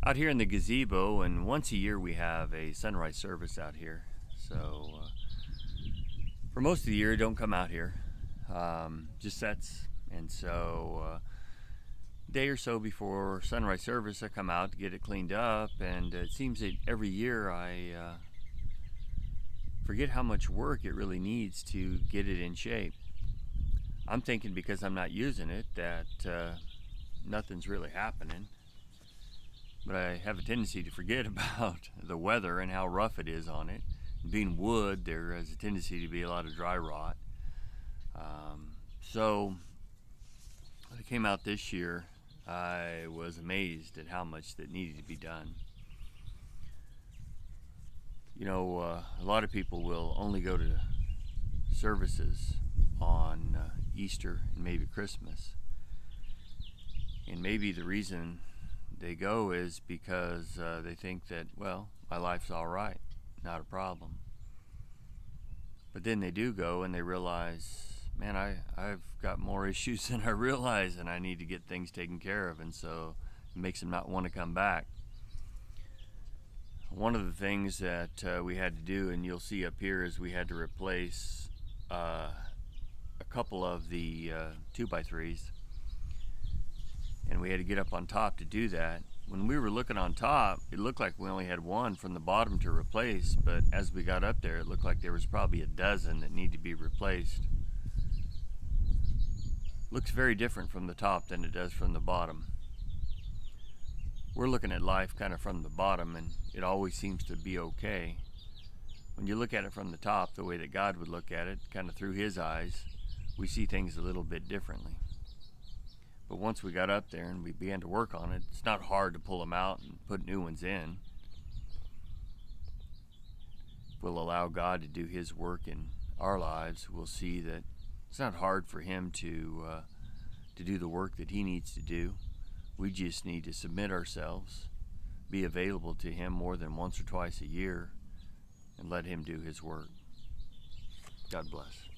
out here in the gazebo, and once a year we have a sunrise service out here. So for most of the year, don't come out here, just sets. And so a day or so before sunrise service, I come out to get it cleaned up, and it seems that every year I forget how much work it really needs to get it in shape. I'm thinking because I'm not using it that nothing's really happening. But I have a tendency to forget about the weather and how rough it is on it. Being wood, there has a tendency to be a lot of dry rot. So when I came out this year, I was amazed at how much that needed to be done. You know, a lot of people will only go to services on Easter and maybe Christmas. And maybe the reason they go is because they think that, well, my life's all right, not a problem. But then they do go and they realize, man, I've got more issues than I realize, and I need to get things taken care of, and so it makes them not want to come back. One of the things that we had to do, and you'll see up here, is we had to replace a couple of the 2x3s, and we had to get up on top to do that. When we were looking on top, it looked like we only had one from the bottom to replace, but as we got up there, it looked like there was probably a dozen that need to be replaced. Looks very different from the top than it does from the bottom. We're looking at life kind of from the bottom, and it always seems to be okay. When you look at it from the top, the way that God would look at it, kind of through his eyes, we see things a little bit differently. But once we got up there and we began to work on it, it's not hard to pull them out and put new ones in. If we'll allow God to do his work in our lives, we'll see that it's not hard for him to do the work that he needs to do. We just need to submit ourselves, be available to him more than once or twice a year, and let him do his work. God bless.